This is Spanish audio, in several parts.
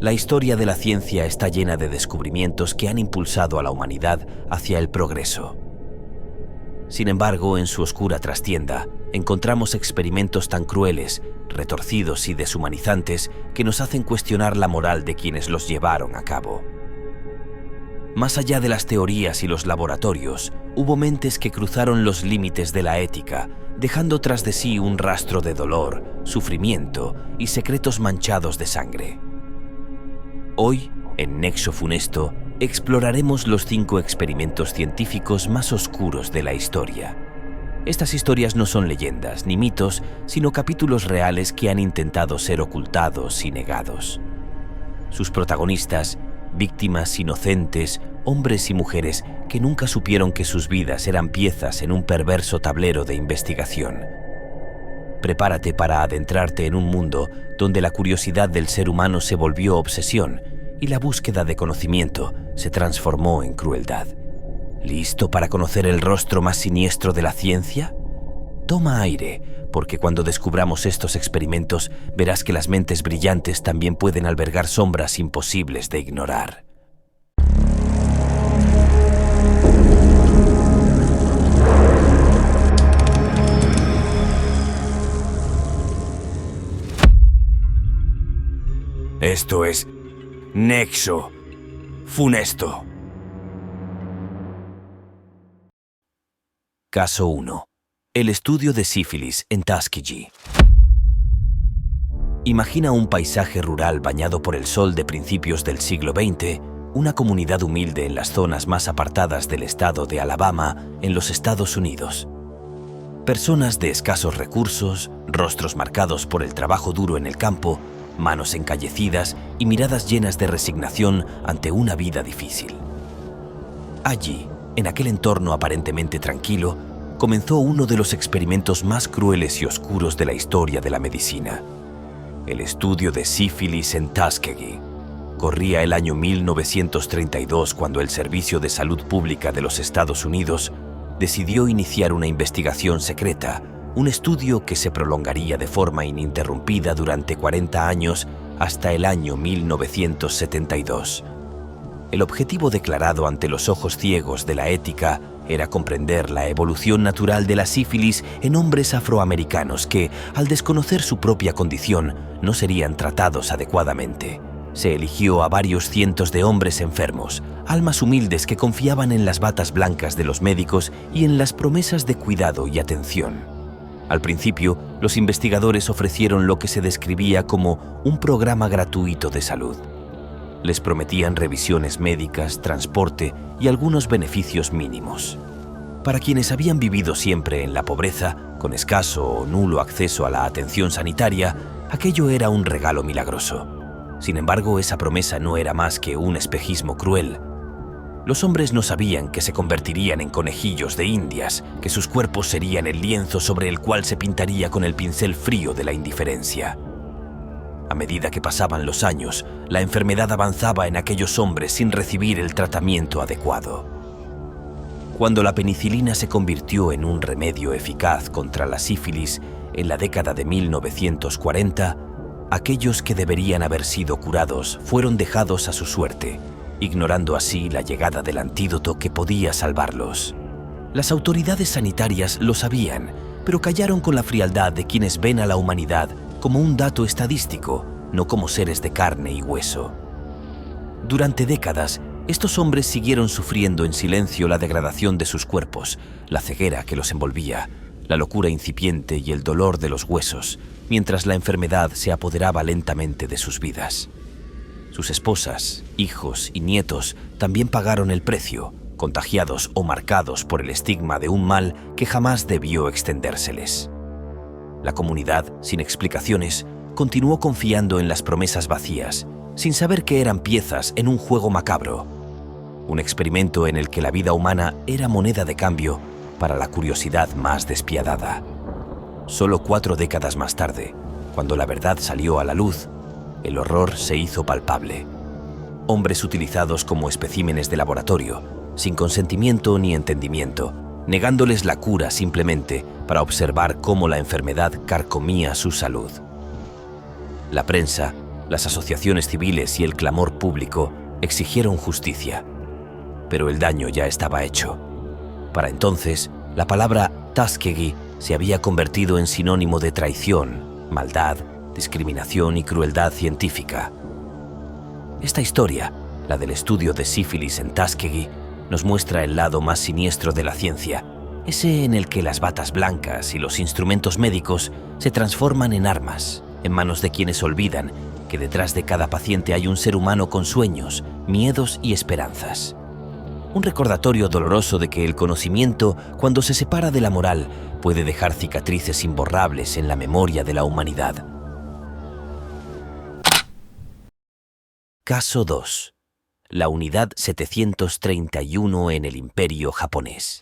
La historia de la ciencia está llena de descubrimientos que han impulsado a la humanidad hacia el progreso. Sin embargo, en su oscura trastienda, encontramos experimentos tan crueles, retorcidos y deshumanizantes que nos hacen cuestionar la moral de quienes los llevaron a cabo. Más allá de las teorías y los laboratorios, hubo mentes que cruzaron los límites de la ética, dejando tras de sí un rastro de dolor, sufrimiento y secretos manchados de sangre. Hoy, en Nexo Funesto, exploraremos los 5 experimentos científicos más oscuros de la historia. Estas historias no son leyendas ni mitos, sino capítulos reales que han intentado ser ocultados y negados. Sus protagonistas, víctimas inocentes, hombres y mujeres que nunca supieron que sus vidas eran piezas en un perverso tablero de investigación. Prepárate para adentrarte en un mundo donde la curiosidad del ser humano se volvió obsesión y la búsqueda de conocimiento se transformó en crueldad. ¿Listo para conocer el rostro más siniestro de la ciencia? Toma aire, porque cuando descubramos estos experimentos verás que las mentes brillantes también pueden albergar sombras imposibles de ignorar. Esto es Nexo Funesto. Caso 1. El estudio de sífilis en Tuskegee. Imagina un paisaje rural bañado por el sol de principios del siglo XX, una comunidad humilde en las zonas más apartadas del estado de Alabama, en los Estados Unidos. Personas de escasos recursos, rostros marcados por el trabajo duro en el campo, manos encallecidas y miradas llenas de resignación ante una vida difícil. Allí, en aquel entorno aparentemente tranquilo, comenzó uno de los experimentos más crueles y oscuros de la historia de la medicina. El estudio de sífilis en Tuskegee. Corría el año 1932 cuando el Servicio de Salud Pública de los Estados Unidos decidió iniciar una investigación secreta, un estudio que se prolongaría de forma ininterrumpida durante 40 años hasta el año 1972. El objetivo declarado ante los ojos ciegos de la ética era comprender la evolución natural de la sífilis en hombres afroamericanos que, al desconocer su propia condición, no serían tratados adecuadamente. Se eligió a varios cientos de hombres enfermos, almas humildes que confiaban en las batas blancas de los médicos y en las promesas de cuidado y atención. Al principio, los investigadores ofrecieron lo que se describía como un programa gratuito de salud. Les prometían revisiones médicas, transporte y algunos beneficios mínimos. Para quienes habían vivido siempre en la pobreza, con escaso o nulo acceso a la atención sanitaria, aquello era un regalo milagroso. Sin embargo, esa promesa no era más que un espejismo cruel. Los hombres no sabían que se convertirían en conejillos de indias, que sus cuerpos serían el lienzo sobre el cual se pintaría con el pincel frío de la indiferencia. A medida que pasaban los años, la enfermedad avanzaba en aquellos hombres sin recibir el tratamiento adecuado. Cuando la penicilina se convirtió en un remedio eficaz contra la sífilis en la década de 1940, aquellos que deberían haber sido curados fueron dejados a su suerte, ignorando así la llegada del antídoto que podía salvarlos. Las autoridades sanitarias lo sabían, pero callaron con la frialdad de quienes ven a la humanidad como un dato estadístico, no como seres de carne y hueso. Durante décadas, estos hombres siguieron sufriendo en silencio la degradación de sus cuerpos, la ceguera que los envolvía, la locura incipiente y el dolor de los huesos, mientras la enfermedad se apoderaba lentamente de sus vidas. Sus esposas, hijos y nietos también pagaron el precio, contagiados o marcados por el estigma de un mal que jamás debió extendérseles. La comunidad, sin explicaciones, continuó confiando en las promesas vacías, sin saber que eran piezas en un juego macabro, un experimento en el que la vida humana era moneda de cambio para la curiosidad más despiadada. Solo 4 décadas más tarde, cuando la verdad salió a la luz, el horror se hizo palpable. Hombres utilizados como especímenes de laboratorio, sin consentimiento ni entendimiento, negándoles la cura simplemente para observar cómo la enfermedad carcomía su salud. La prensa, Las asociaciones civiles y el clamor público exigieron justicia, pero el daño ya estaba hecho. Para entonces, la palabra Tuskegee se había convertido en sinónimo de traición, maldad, discriminación y crueldad científica. Esta historia, la del estudio de sífilis en Tuskegee, nos muestra el lado más siniestro de la ciencia, ese en el que las batas blancas y los instrumentos médicos se transforman en armas, en manos de quienes olvidan que detrás de cada paciente hay un ser humano con sueños, miedos y esperanzas. Un recordatorio doloroso de que el conocimiento, cuando se separa de la moral, puede dejar cicatrices imborrables en la memoria de la humanidad. Caso 2. La unidad 731 en el Imperio japonés.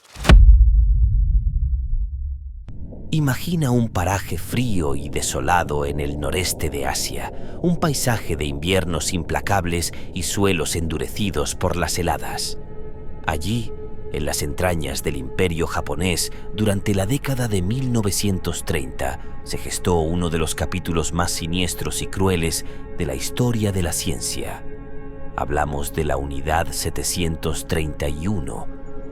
Imagina un paraje frío y desolado en el noreste de Asia, un paisaje de inviernos implacables y suelos endurecidos por las heladas. Allí, en las entrañas del Imperio japonés, durante la década de 1930, se gestó uno de los capítulos más siniestros y crueles de la historia de la ciencia. Hablamos de la Unidad 731,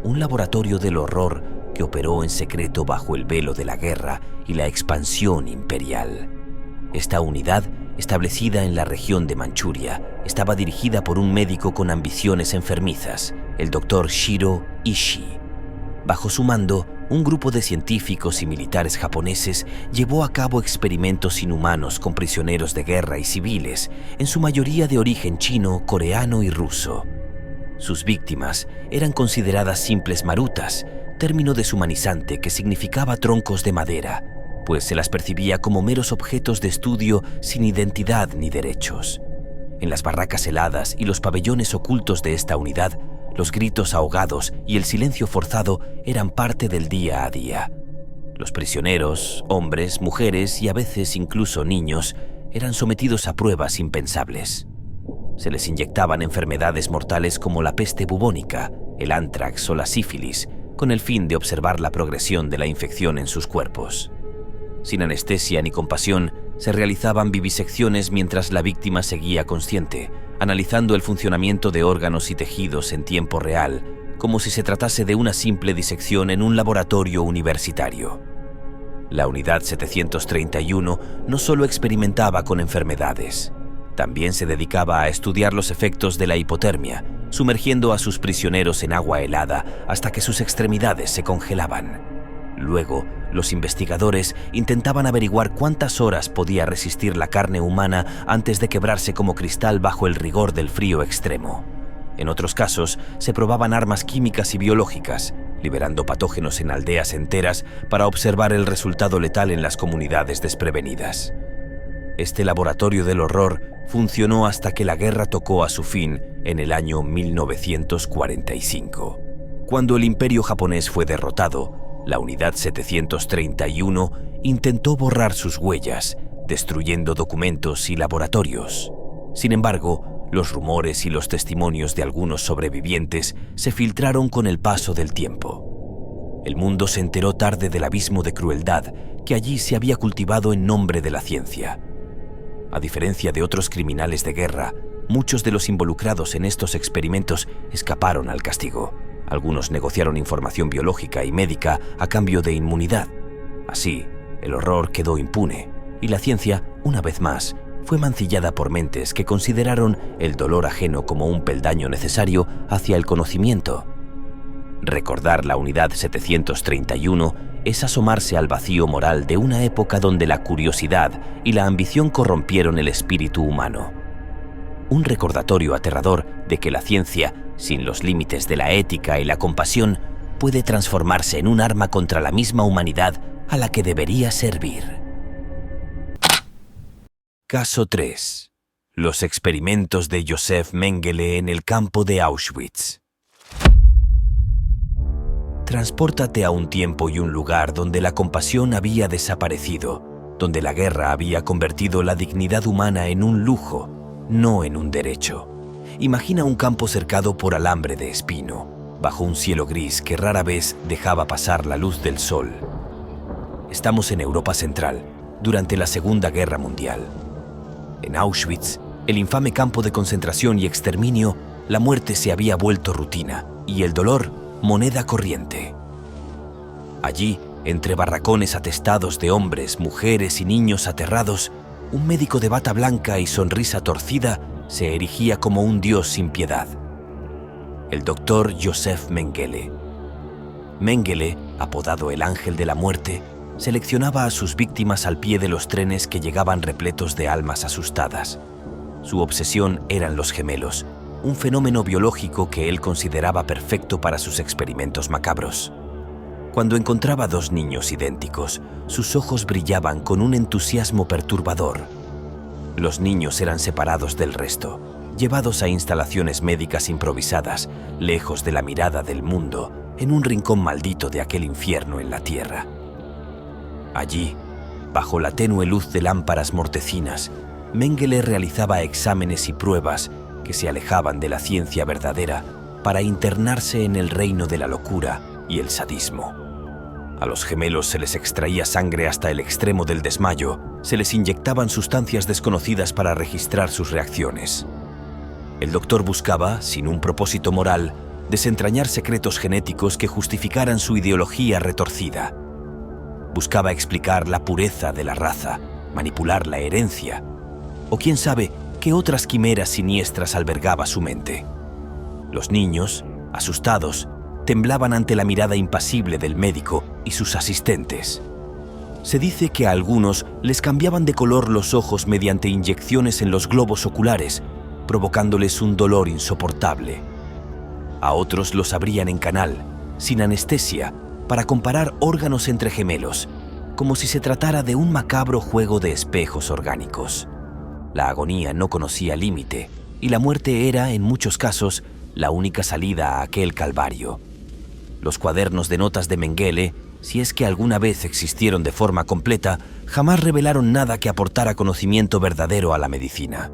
un laboratorio del horror que operó en secreto bajo el velo de la guerra y la expansión imperial. Esta unidad, establecida en la región de Manchuria, estaba dirigida por un médico con ambiciones enfermizas, el Dr. Shiro Ishii. Bajo su mando, un grupo de científicos y militares japoneses llevó a cabo experimentos inhumanos con prisioneros de guerra y civiles, en su mayoría de origen chino, coreano y ruso. Sus víctimas eran consideradas simples marutas, término deshumanizante que significaba troncos de madera, pues se las percibía como meros objetos de estudio sin identidad ni derechos. En las barracas heladas y los pabellones ocultos de esta unidad, los gritos ahogados y el silencio forzado eran parte del día a día. Los prisioneros, hombres, mujeres y a veces incluso niños, eran sometidos a pruebas impensables. Se les inyectaban enfermedades mortales como la peste bubónica, el ántrax o la sífilis, con el fin de observar la progresión de la infección en sus cuerpos. Sin anestesia ni compasión, se realizaban vivisecciones mientras la víctima seguía consciente, analizando el funcionamiento de órganos y tejidos en tiempo real, como si se tratase de una simple disección en un laboratorio universitario. La Unidad 731 no solo experimentaba con enfermedades, también se dedicaba a estudiar los efectos de la hipotermia, sumergiendo a sus prisioneros en agua helada hasta que sus extremidades se congelaban. Luego, los investigadores intentaban averiguar cuántas horas podía resistir la carne humana antes de quebrarse como cristal bajo el rigor del frío extremo. En otros casos, se probaban armas químicas y biológicas, liberando patógenos en aldeas enteras para observar el resultado letal en las comunidades desprevenidas. Este laboratorio del horror funcionó hasta que la guerra tocó a su fin en el año 1945. Cuando el Imperio japonés fue derrotado, la Unidad 731 intentó borrar sus huellas, destruyendo documentos y laboratorios. Sin embargo, los rumores y los testimonios de algunos sobrevivientes se filtraron con el paso del tiempo. El mundo se enteró tarde del abismo de crueldad que allí se había cultivado en nombre de la ciencia. A diferencia de otros criminales de guerra, muchos de los involucrados en estos experimentos escaparon al castigo. Algunos negociaron información biológica y médica a cambio de inmunidad. Así, el horror quedó impune y la ciencia, una vez más, fue mancillada por mentes que consideraron el dolor ajeno como un peldaño necesario hacia el conocimiento. Recordar la Unidad 731 es asomarse al vacío moral de una época donde la curiosidad y la ambición corrompieron el espíritu humano. Un recordatorio aterrador de que la ciencia, sin los límites de la ética y la compasión, puede transformarse en un arma contra la misma humanidad a la que debería servir. Caso 3. Los experimentos de Josef Mengele en el campo de Auschwitz. Transpórtate a un tiempo y un lugar donde la compasión había desaparecido, donde la guerra había convertido la dignidad humana en un lujo, no en un derecho. Imagina un campo cercado por alambre de espino, bajo un cielo gris que rara vez dejaba pasar la luz del sol. Estamos en Europa Central, durante la Segunda Guerra Mundial. En Auschwitz, el infame campo de concentración y exterminio, la muerte se había vuelto rutina y el dolor moneda corriente. Allí, entre barracones atestados de hombres, mujeres y niños aterrados, un médico de bata blanca y sonrisa torcida se erigía como un dios sin piedad. El doctor Joseph Mengele. Mengele, apodado el Ángel de la Muerte, seleccionaba a sus víctimas al pie de los trenes que llegaban repletos de almas asustadas. Su obsesión eran los gemelos, un fenómeno biológico que él consideraba perfecto para sus experimentos macabros. Cuando encontraba dos niños idénticos, sus ojos brillaban con un entusiasmo perturbador. Los niños eran separados del resto, llevados a instalaciones médicas improvisadas, lejos de la mirada del mundo, en un rincón maldito de aquel infierno en la tierra. Allí, bajo la tenue luz de lámparas mortecinas, Mengele realizaba exámenes y pruebas que se alejaban de la ciencia verdadera para internarse en el reino de la locura y el sadismo. A los gemelos se les extraía sangre hasta el extremo del desmayo, se les inyectaban sustancias desconocidas para registrar sus reacciones. El doctor buscaba, sin un propósito moral, desentrañar secretos genéticos que justificaran su ideología retorcida. Buscaba explicar la pureza de la raza, manipular la herencia, o quién sabe qué otras quimeras siniestras albergaba su mente. Los niños, asustados, temblaban ante la mirada impasible del médico y sus asistentes. Se dice que a algunos les cambiaban de color los ojos mediante inyecciones en los globos oculares, provocándoles un dolor insoportable. A otros los abrían en canal, sin anestesia, para comparar órganos entre gemelos, como si se tratara de un macabro juego de espejos orgánicos. La agonía no conocía límite, y la muerte era, en muchos casos, la única salida a aquel calvario. Los cuadernos de notas de Mengele, si es que alguna vez existieron de forma completa, jamás revelaron nada que aportara conocimiento verdadero a la medicina.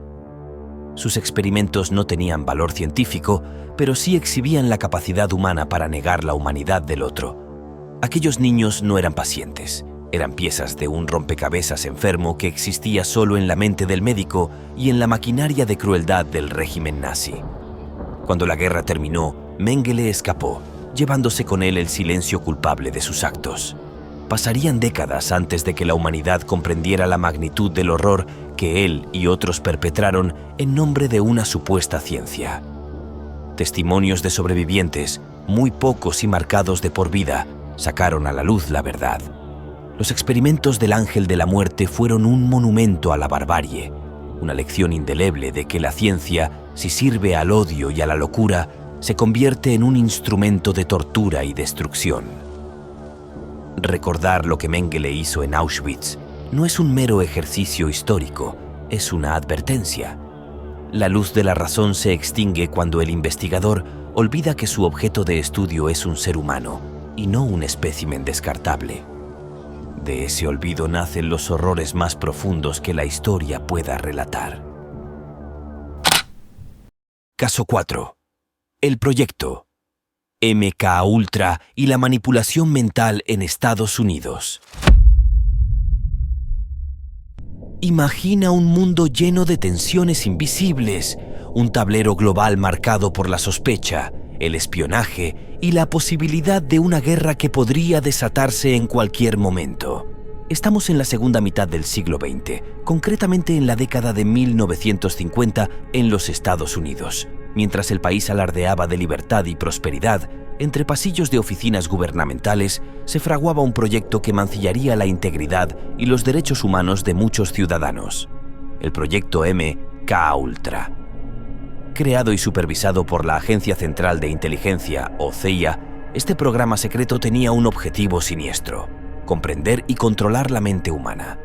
Sus experimentos no tenían valor científico, pero sí exhibían la capacidad humana para negar la humanidad del otro. Aquellos niños no eran pacientes, eran piezas de un rompecabezas enfermo que existía solo en la mente del médico y en la maquinaria de crueldad del régimen nazi. Cuando la guerra terminó, Mengele escapó, llevándose con él el silencio culpable de sus actos. Pasarían décadas antes de que la humanidad comprendiera la magnitud del horror que él y otros perpetraron en nombre de una supuesta ciencia. Testimonios de sobrevivientes, muy pocos y marcados de por vida, sacaron a la luz la verdad. Los experimentos del Ángel de la Muerte fueron un monumento a la barbarie, una lección indeleble de que la ciencia, si sirve al odio y a la locura, se convierte en un instrumento de tortura y destrucción. Recordar lo que Mengele hizo en Auschwitz no es un mero ejercicio histórico, es una advertencia. La luz de la razón se extingue cuando el investigador olvida que su objeto de estudio es un ser humano y no un espécimen descartable. De ese olvido nacen los horrores más profundos que la historia pueda relatar. Caso 4. El proyecto MKUltra y la manipulación mental en Estados Unidos. Imagina un mundo lleno de tensiones invisibles, un tablero global marcado por la sospecha, el espionaje y la posibilidad de una guerra que podría desatarse en cualquier momento. Estamos en la segunda mitad del siglo XX, concretamente en la década de 1950 en los Estados Unidos. Mientras el país alardeaba de libertad y prosperidad, entre pasillos de oficinas gubernamentales se fraguaba un proyecto que mancillaría la integridad y los derechos humanos de muchos ciudadanos. El proyecto MKUltra. Creado y supervisado por la Agencia Central de Inteligencia, o CIA, este programa secreto tenía un objetivo siniestro: comprender y controlar la mente humana.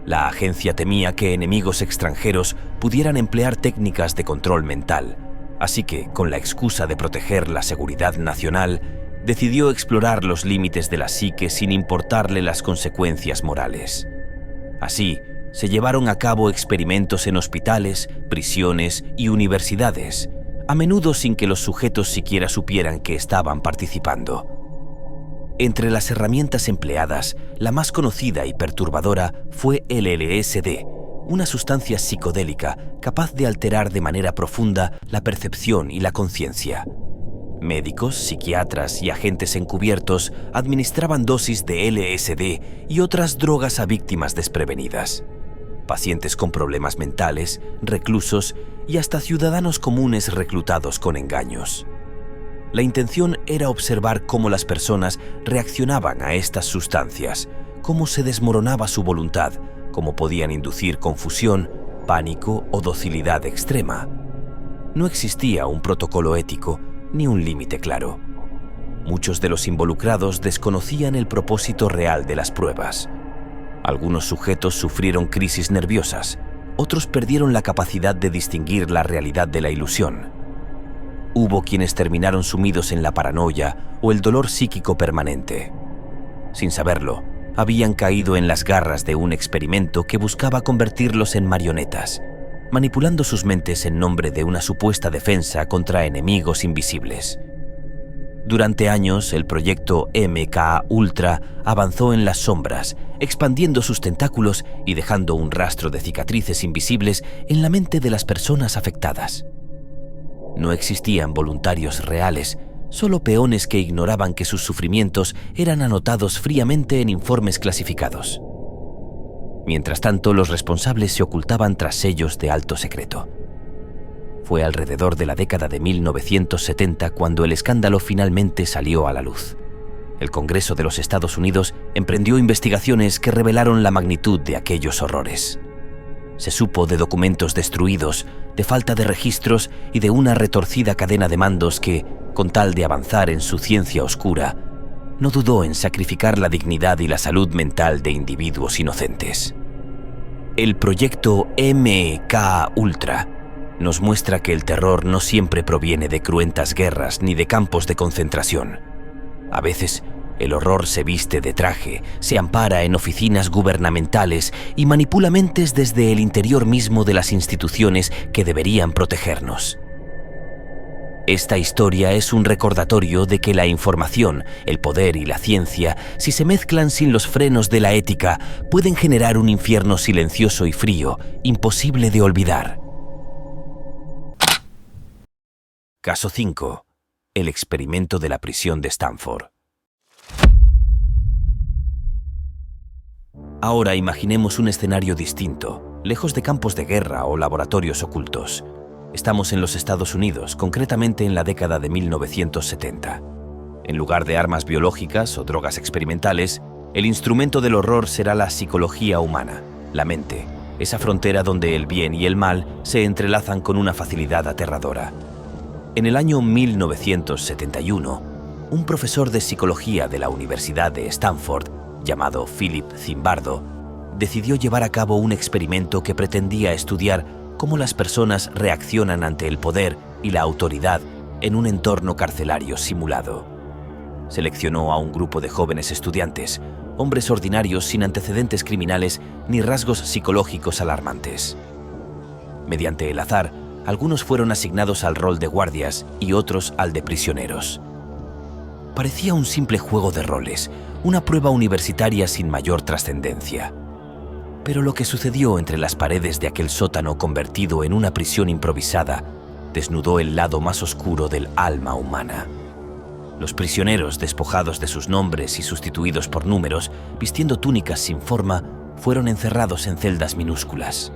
La agencia temía que enemigos extranjeros pudieran emplear técnicas de control mental, así que, con la excusa de proteger la seguridad nacional, decidió explorar los límites de la psique sin importarle las consecuencias morales. Así, se llevaron a cabo experimentos en hospitales, prisiones y universidades, a menudo sin que los sujetos siquiera supieran que estaban participando. Entre las herramientas empleadas, la más conocida y perturbadora fue el LSD, una sustancia psicodélica capaz de alterar de manera profunda la percepción y la conciencia. Médicos, psiquiatras y agentes encubiertos administraban dosis de LSD y otras drogas a víctimas desprevenidas. Pacientes con problemas mentales, reclusos y hasta ciudadanos comunes reclutados con engaños. La intención era observar cómo las personas reaccionaban a estas sustancias, cómo se desmoronaba su voluntad, cómo podían inducir confusión, pánico o docilidad extrema. No existía un protocolo ético ni un límite claro. Muchos de los involucrados desconocían el propósito real de las pruebas. Algunos sujetos sufrieron crisis nerviosas, otros perdieron la capacidad de distinguir la realidad de la ilusión. Hubo quienes terminaron sumidos en la paranoia o el dolor psíquico permanente. Sin saberlo, habían caído en las garras de un experimento que buscaba convertirlos en marionetas, manipulando sus mentes en nombre de una supuesta defensa contra enemigos invisibles. Durante años, el proyecto MK Ultra avanzó en las sombras, expandiendo sus tentáculos y dejando un rastro de cicatrices invisibles en la mente de las personas afectadas. No existían voluntarios reales, solo peones que ignoraban que sus sufrimientos eran anotados fríamente en informes clasificados. Mientras tanto, los responsables se ocultaban tras sellos de alto secreto. Fue alrededor de la década de 1970 cuando el escándalo finalmente salió a la luz. El Congreso de los Estados Unidos emprendió investigaciones que revelaron la magnitud de aquellos horrores. Se supo de documentos destruidos, de falta de registros y de una retorcida cadena de mandos que, con tal de avanzar en su ciencia oscura, no dudó en sacrificar la dignidad y la salud mental de individuos inocentes. El proyecto MK Ultra nos muestra que el terror no siempre proviene de cruentas guerras ni de campos de concentración. A veces, el horror se viste de traje, se ampara en oficinas gubernamentales y manipula mentes desde el interior mismo de las instituciones que deberían protegernos. Esta historia es un recordatorio de que la información, el poder y la ciencia, si se mezclan sin los frenos de la ética, pueden generar un infierno silencioso y frío, imposible de olvidar. Caso 5. El experimento de la prisión de Stanford. Ahora imaginemos un escenario distinto, lejos de campos de guerra o laboratorios ocultos. Estamos en los Estados Unidos, concretamente en la década de 1970. En lugar de armas biológicas o drogas experimentales, el instrumento del horror será la psicología humana, la mente, esa frontera donde el bien y el mal se entrelazan con una facilidad aterradora. En el año 1971, un profesor de psicología de la Universidad de Stanford, llamado Philip Zimbardo, decidió llevar a cabo un experimento que pretendía estudiar cómo las personas reaccionan ante el poder y la autoridad en un entorno carcelario simulado. Seleccionó a un grupo de jóvenes estudiantes, hombres ordinarios sin antecedentes criminales ni rasgos psicológicos alarmantes. Mediante el azar, algunos fueron asignados al rol de guardias y otros al de prisioneros. Parecía un simple juego de roles, una prueba universitaria sin mayor trascendencia. Pero lo que sucedió entre las paredes de aquel sótano convertido en una prisión improvisada desnudó el lado más oscuro del alma humana. Los prisioneros, despojados de sus nombres y sustituidos por números, vistiendo túnicas sin forma, fueron encerrados en celdas minúsculas.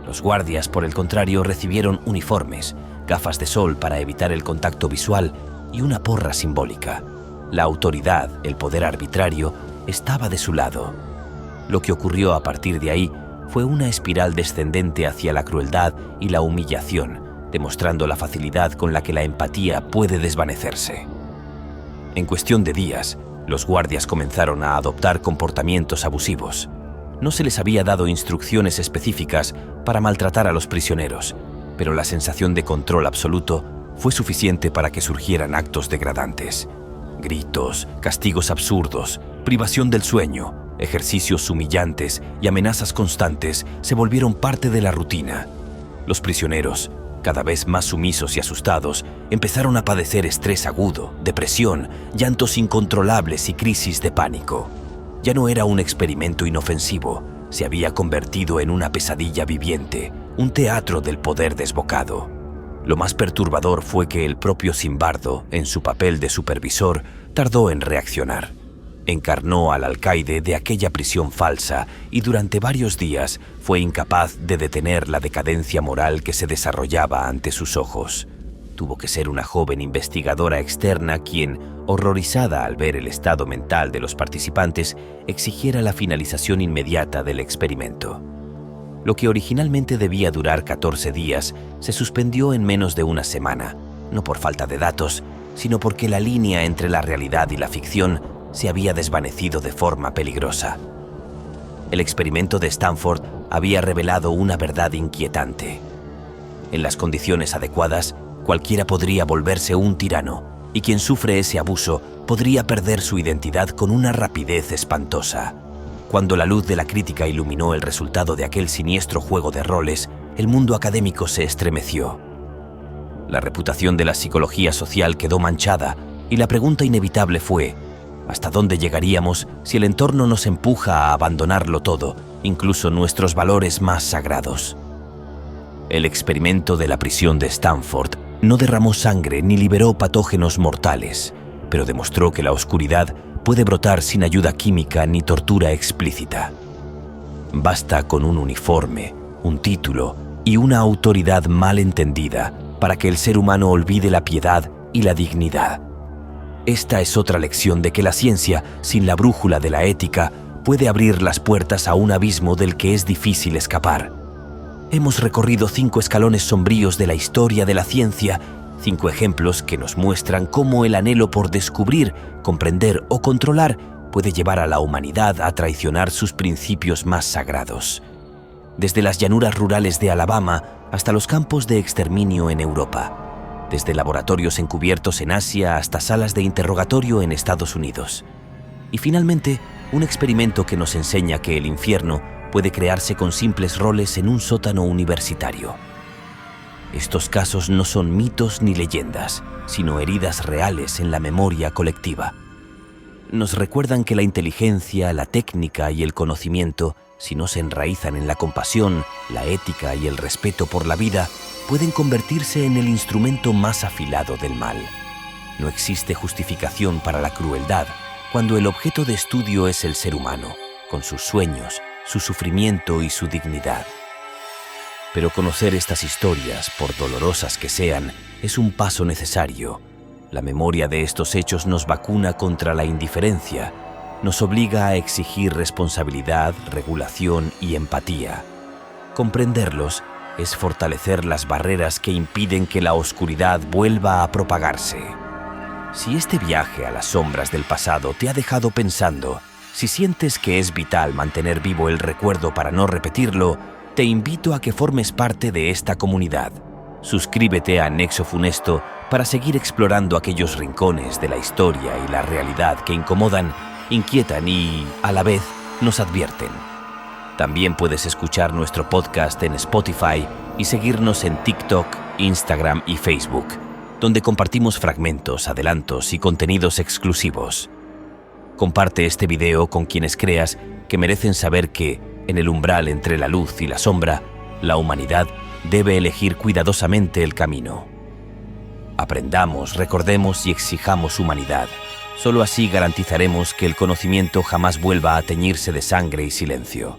Los guardias, por el contrario, recibieron uniformes, gafas de sol para evitar el contacto visual y una porra simbólica. La autoridad, el poder arbitrario, estaba de su lado. Lo que ocurrió a partir de ahí fue una espiral descendente hacia la crueldad y la humillación, demostrando la facilidad con la que la empatía puede desvanecerse. En cuestión de días, los guardias comenzaron a adoptar comportamientos abusivos. No se les había dado instrucciones específicas para maltratar a los prisioneros, pero la sensación de control absoluto fue suficiente para que surgieran actos degradantes. Gritos, castigos absurdos, privación del sueño, ejercicios humillantes y amenazas constantes se volvieron parte de la rutina. Los prisioneros, cada vez más sumisos y asustados, empezaron a padecer estrés agudo, depresión, llantos incontrolables y crisis de pánico. Ya no era un experimento inofensivo, se había convertido en una pesadilla viviente, un teatro del poder desbocado. Lo más perturbador fue que el propio Zimbardo, en su papel de supervisor, tardó en reaccionar. Encarnó al alcaide de aquella prisión falsa y durante varios días fue incapaz de detener la decadencia moral que se desarrollaba ante sus ojos. Tuvo que ser una joven investigadora externa quien, horrorizada al ver el estado mental de los participantes, exigiera la finalización inmediata del experimento. Lo que originalmente debía durar 14 días se suspendió en menos de una semana, no por falta de datos, sino porque la línea entre la realidad y la ficción se había desvanecido de forma peligrosa. El experimento de Stanford había revelado una verdad inquietante. En las condiciones adecuadas, cualquiera podría volverse un tirano, y quien sufre ese abuso podría perder su identidad con una rapidez espantosa. Cuando la luz de la crítica iluminó el resultado de aquel siniestro juego de roles, el mundo académico se estremeció. La reputación de la psicología social quedó manchada, y la pregunta inevitable fue: ¿hasta dónde llegaríamos si el entorno nos empuja a abandonarlo todo, incluso nuestros valores más sagrados? El experimento de la prisión de Stanford no derramó sangre ni liberó patógenos mortales, pero demostró que la oscuridad puede brotar sin ayuda química ni tortura explícita. Basta con un uniforme, un título y una autoridad mal entendida para que el ser humano olvide la piedad y la dignidad. Esta es otra lección de que la ciencia, sin la brújula de la ética, puede abrir las puertas a un abismo del que es difícil escapar. Hemos recorrido 5 escalones sombríos de la historia de la ciencia, 5 ejemplos que nos muestran cómo el anhelo por descubrir, comprender o controlar puede llevar a la humanidad a traicionar sus principios más sagrados. Desde las llanuras rurales de Alabama hasta los campos de exterminio en Europa. Desde laboratorios encubiertos en Asia hasta salas de interrogatorio en Estados Unidos. Y finalmente, un experimento que nos enseña que el infierno puede crearse con simples roles en un sótano universitario. Estos casos no son mitos ni leyendas, sino heridas reales en la memoria colectiva. Nos recuerdan que la inteligencia, la técnica y el conocimiento, si no se enraizan en la compasión, la ética y el respeto por la vida, pueden convertirse en el instrumento más afilado del mal. No existe justificación para la crueldad cuando el objeto de estudio es el ser humano, con sus sueños, su sufrimiento y su dignidad. Pero conocer estas historias, por dolorosas que sean, es un paso necesario. La memoria de estos hechos nos vacuna contra la indiferencia, nos obliga a exigir responsabilidad, regulación y empatía. Comprenderlos es fortalecer las barreras que impiden que la oscuridad vuelva a propagarse. Si este viaje a las sombras del pasado te ha dejado pensando, si sientes que es vital mantener vivo el recuerdo para no repetirlo, te invito a que formes parte de esta comunidad. Suscríbete a Nexo Funesto para seguir explorando aquellos rincones de la historia y la realidad que incomodan, inquietan y, a la vez, nos advierten. También puedes escuchar nuestro podcast en Spotify y seguirnos en TikTok, Instagram y Facebook, donde compartimos fragmentos, adelantos y contenidos exclusivos. Comparte este video con quienes creas que merecen saber que, en el umbral entre la luz y la sombra, la humanidad debe elegir cuidadosamente el camino. Aprendamos, recordemos y exijamos humanidad. Solo así garantizaremos que el conocimiento jamás vuelva a teñirse de sangre y silencio.